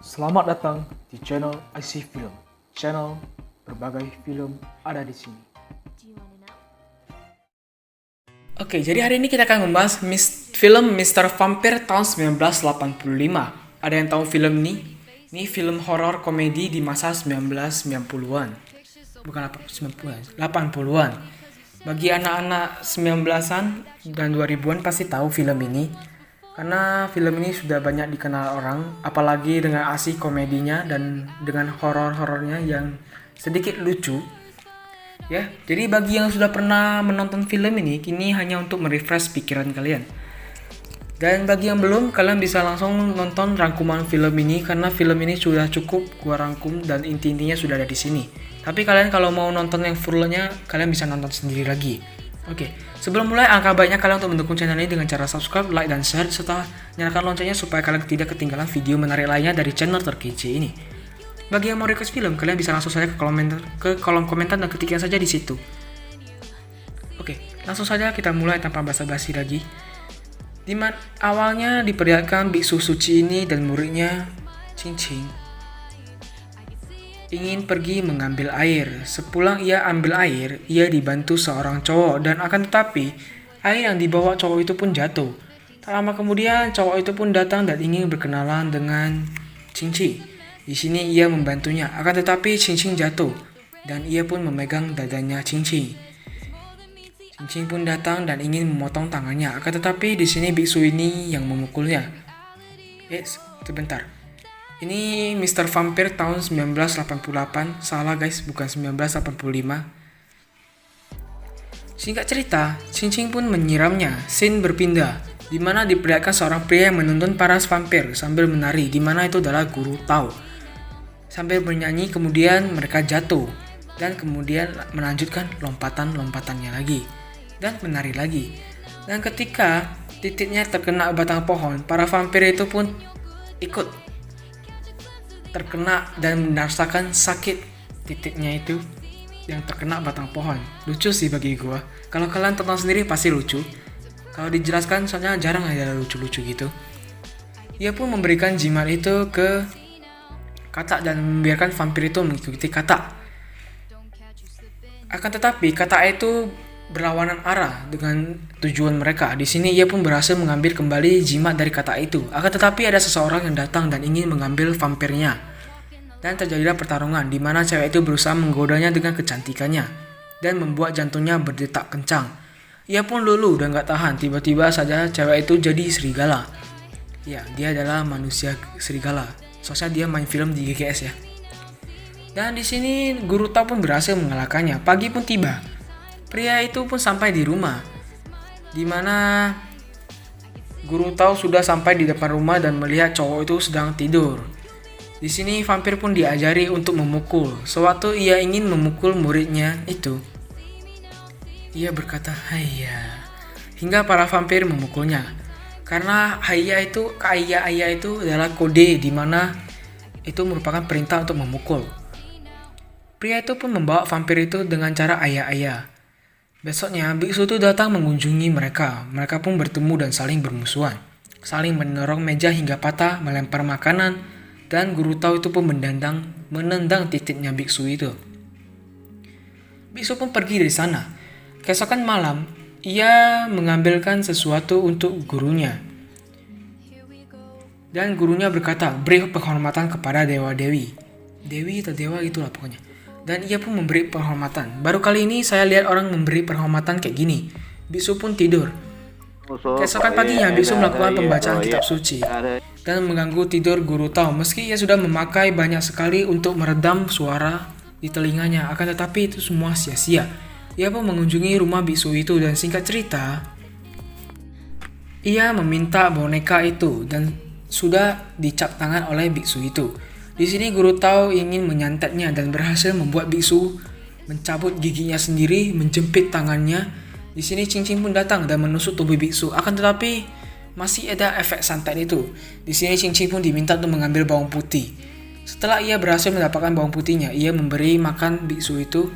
Selamat datang di channel IC Film. Channel berbagai film ada di sini. Oke, jadi hari ini kita akan membahas film Mr. Vampire tahun 1985. Ada yang tahu film ini? Ini film horor komedi di masa 1990-an. Bukan 90-an, 80-an. Bagi anak-anak 19-an dan 2000-an pasti tahu film ini. Karena film ini sudah banyak dikenal orang, apalagi dengan asik komedinya dan dengan horor-horornya yang sedikit lucu. Ya, jadi bagi yang sudah pernah menonton film ini, kini hanya untuk merefresh pikiran kalian. Dan bagi yang belum, kalian bisa langsung nonton rangkuman film ini karena film ini sudah cukup gua rangkum dan inti-intinya sudah ada di sini. Tapi kalian kalau mau nonton yang fullnya, kalian bisa nonton sendiri lagi. Oke, sebelum mulai, angka baiknya kalian untuk mendukung channel ini dengan cara subscribe, like, dan share, serta nyalakan loncengnya supaya kalian tidak ketinggalan video menarik lainnya dari channel terkece ini. Bagi yang mau request film, kalian bisa langsung saja ke kolom komentar dan ketikkan saja di situ. Oke, langsung saja kita mulai tanpa basa-basi lagi. Awalnya diperlihatkan biksu suci ini dan muridnya, Ching Ching, ingin pergi mengambil air. Sepulang ia ambil air, ia dibantu seorang cowok dan akan tetapi air yang dibawa cowok itu pun jatuh. Tak lama kemudian cowok itu pun datang dan ingin berkenalan dengan Ching Ching. Di sini ia membantunya, akan tetapi Ching Ching jatuh dan ia pun memegang dadanya Ching Ching. Ching Ching pun datang dan ingin memotong tangannya, akan tetapi di sini biksu ini yang memukulnya. Sebentar. Ini Mr. Vampire tahun 1988. Salah guys, bukan 1985. Singkat cerita, Ching Ching pun menyiramnya. Scene berpindah, di mana diperlihatkan seorang pria yang menuntun para vampir sambil menari, di mana itu adalah Guru Tao. Sambil bernyanyi, kemudian mereka jatuh dan kemudian melanjutkan lompatan-lompatannya lagi dan menari lagi. Dan ketika titiknya terkena batang pohon, para vampir itu pun ikut terkena dan merasakan sakit titiknya itu yang terkena batang pohon. Lucu sih bagi gua. Kalau kalian tonton sendiri pasti lucu. Kalau dijelaskan soalnya jarang ada lucu-lucu gitu. Ia pun memberikan jimat itu ke Katak dan membiarkan vampir itu mengikuti Katak. Akan tetapi Katak itu berlawanan arah dengan tujuan mereka. Di sini ia pun berhasil mengambil kembali jimat dari Katak itu. Akan tetapi ada seseorang yang datang dan ingin mengambil vampirnya. Dan terjadilah pertarungan di mana cewek itu berusaha menggodanya dengan kecantikannya dan membuat jantungnya berdetak kencang. Ia pun luluh dan gak tahan. Tiba-tiba saja cewek itu jadi serigala. Ya, dia adalah manusia serigala. Soalnya dia main film di GGS ya. Dan di sini Guru Tao pun berhasil mengalahkannya. Pagi pun tiba. Pria itu pun sampai di rumah, di mana Guru Tao sudah sampai di depan rumah dan melihat cowok itu sedang tidur. Di sini vampir pun diajari untuk memukul. Sewaktu ia ingin memukul muridnya itu, ia berkata "Hayya", hingga para vampir memukulnya. Karena hayya itu adalah kode di mana itu merupakan perintah untuk memukul. Pria itu pun membawa vampir itu dengan cara ayah-ayah. Besoknya, biksu itu datang mengunjungi mereka. Mereka pun bertemu dan saling bermusuhan. Saling mendorong meja hingga patah, melempar makanan, dan Guru Tao itu pun menendang titiknya biksu itu. Biksu pun pergi dari sana. Keesokan malam, ia mengambilkan sesuatu untuk gurunya. Dan gurunya berkata, beri penghormatan kepada dewa-dewi. Dewi atau dewa itulah pokoknya. Dan ia pun memberi penghormatan. Baru kali ini saya lihat orang memberi penghormatan kayak gini. Biksu pun tidur. Keesokan paginya, biksu melakukan pembacaan kitab suci dan mengganggu tidur Guru Tao. Meski ia sudah memakai banyak sekali untuk meredam suara di telinganya, akan tetapi itu semua sia-sia. Ia pun mengunjungi rumah biksu itu dan singkat cerita, ia meminta boneka itu dan sudah dicap tangan oleh biksu itu. Di sini Guru Tao ingin menyantetnya dan berhasil membuat biksu mencabut giginya sendiri, menjepit tangannya. Di sini Ching Ching pun datang dan menusuk tubuh biksu. Akan tetapi masih ada efek santet itu. Di sini Ching Ching pun diminta untuk mengambil bawang putih. Setelah ia berhasil mendapatkan bawang putihnya, ia memberi makan biksu itu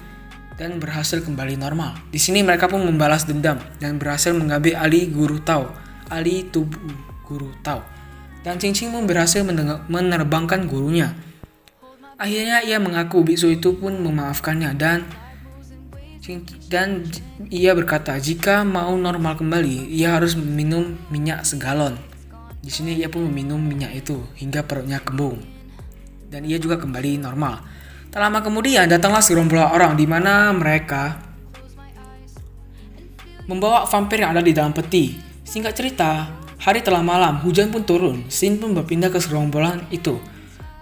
dan berhasil kembali normal. Di sini mereka pun membalas dendam dan berhasil mengambil alih tubuh Guru Tao. dan Ching Ching pun berhasil menerbangkan gurunya. Akhirnya ia mengaku biksu itu pun memaafkannya dan ia berkata jika mau normal kembali ia harus minum minyak segalon. Di sini ia pun meminum minyak itu hingga perutnya kembung dan ia juga kembali normal. Tak lama kemudian datanglah segerombolan orang di mana mereka membawa vampir yang ada di dalam peti. Singkat cerita, hari telah malam, hujan pun turun. Sin pun berpindah ke segerombolan itu.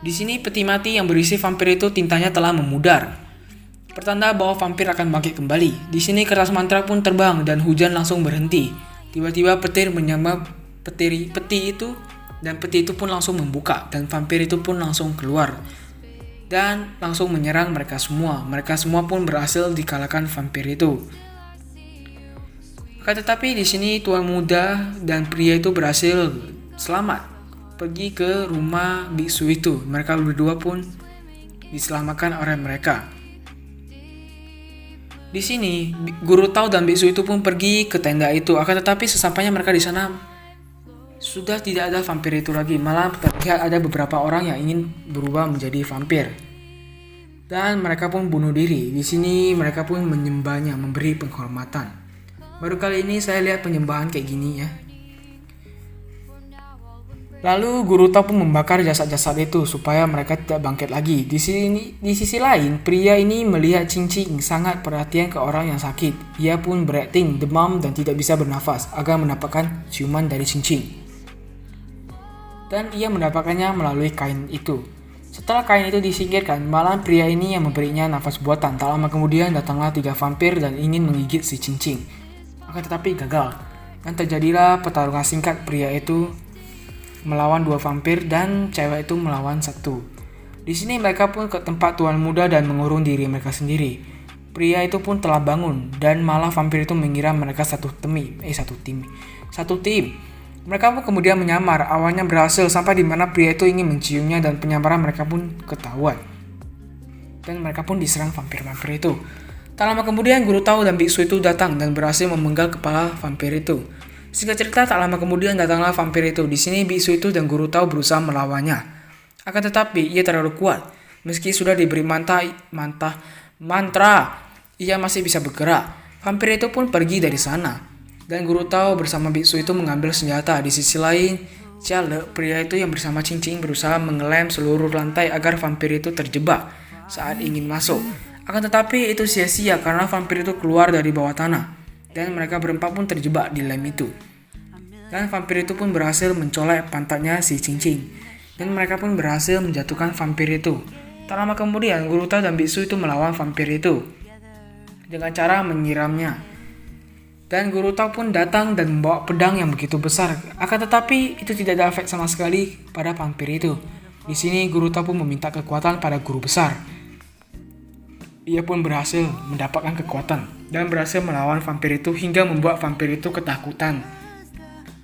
Di sini peti mati yang berisi vampir itu tintanya telah memudar. Pertanda bahwa vampir akan bangkit kembali. Di sini kertas mantra pun terbang dan hujan langsung berhenti. Tiba-tiba petir menyambar peti itu dan peti itu pun langsung membuka dan vampir itu pun langsung keluar dan langsung menyerang mereka semua. Mereka semua pun berhasil dikalahkan vampir itu. Tetapi di sini tuan muda dan pria itu berhasil selamat pergi ke rumah biksu itu. Mereka berdua pun diselamatkan oleh mereka. Di sini, Guru Tau dan biksu itu pun pergi ke tenda itu. Akan tetapi sesampainya mereka di sana sudah tidak ada vampir itu lagi. Malah terlihat ada beberapa orang yang ingin berubah menjadi vampir. Dan mereka pun bunuh diri. Di sini mereka pun menyembahnya, memberi penghormatan. Baru kali ini saya lihat penyembahan kayak gini ya. Lalu Guru Tau pun membakar jasad-jasad itu supaya mereka tidak bangkit lagi. Di sisi lain, pria ini melihat Ching Ching sangat perhatian ke orang yang sakit. Ia pun berakting demam dan tidak bisa bernafas agar mendapatkan ciuman dari Ching Ching. Dan ia mendapatkannya melalui kain itu. Setelah kain itu disingkirkan, malah pria ini yang memberinya nafas buatan. Tak lama kemudian datanglah 3 vampir dan ingin menggigit si Ching Ching. Akan tetapi gagal. Dan terjadilah pertarungan singkat, pria itu melawan 2 vampir dan cewek itu melawan 1. Di sini mereka pun ke tempat tuan muda dan mengurung diri mereka sendiri. Pria itu pun telah bangun dan malah vampir itu mengira mereka satu tim. Mereka pun kemudian menyamar. Awalnya berhasil sampai di mana pria itu ingin menciumnya dan penyamaran mereka pun ketahuan. Dan mereka pun diserang vampir-vampir itu. Tak lama kemudian Guru Tau dan biksu itu datang dan berhasil memenggal kepala vampir itu. Singkat cerita, tak lama kemudian datanglah vampir itu. Di sini biksu itu dan Guru Tau berusaha melawannya. Akan tetapi ia terlalu kuat. Meski sudah diberi mantra, ia masih bisa bergerak. Vampir itu pun pergi dari sana. Dan Guru Tau bersama biksu itu mengambil senjata. Di sisi lain, Charles, pria itu yang bersama Ching Ching berusaha mengelem seluruh lantai agar vampir itu terjebak saat ingin masuk. Akan tetapi itu sia-sia karena vampir itu keluar dari bawah tanah. Dan mereka berempat pun terjebak di lem itu. Dan vampir itu pun berhasil mencolek pantatnya si Ching Ching. Dan mereka pun berhasil menjatuhkan vampir itu. Tak lama kemudian Guru Tau dan biksu itu melawan vampir itu dengan cara menyiramnya. Dan Guru Tau pun datang dan membawa pedang yang begitu besar. Akan tetapi itu tidak ada efek sama sekali pada vampir itu. Di sini Guru Tau pun meminta kekuatan pada guru besar. Ia pun berhasil mendapatkan kekuatan dan berhasil melawan vampir itu hingga membuat vampir itu ketakutan.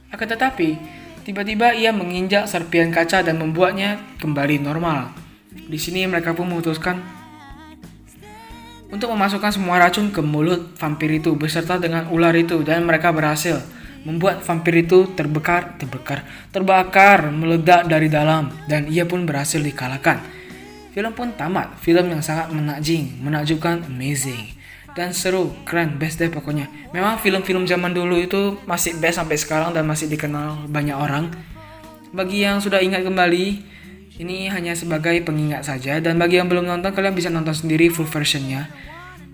Akan tetapi, tiba-tiba ia menginjak serpian kaca dan membuatnya kembali normal. Di sini mereka pun memutuskan untuk memasukkan semua racun ke mulut vampir itu beserta dengan ular itu dan mereka berhasil membuat vampir itu terbakar, meledak dari dalam dan ia pun berhasil dikalahkan. Film pun tamat, film yang sangat menakjubkan, amazing, dan seru, keren, best deh pokoknya. Memang film-film zaman dulu itu masih best sampai sekarang dan masih dikenal banyak orang. Bagi yang sudah ingat kembali, ini hanya sebagai pengingat saja. Dan bagi yang belum nonton, kalian bisa nonton sendiri full versionnya.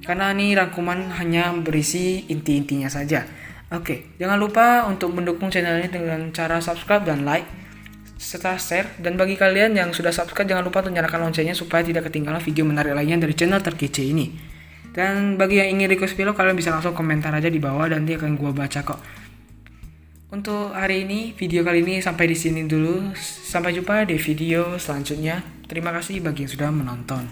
Karena ini rangkuman hanya berisi inti-intinya saja. Oke, jangan lupa untuk mendukung channel ini dengan cara subscribe dan like serta share. Dan bagi kalian yang sudah subscribe, jangan lupa untuk nyalakan loncengnya supaya tidak ketinggalan video menarik lainnya dari channel terkece ini. Dan bagi yang ingin request video, kalian bisa langsung komentar aja di bawah dan nanti akan gua baca kok. Untuk hari ini, video kali ini sampai di sini dulu. Sampai jumpa di video selanjutnya. Terima kasih bagi yang sudah menonton.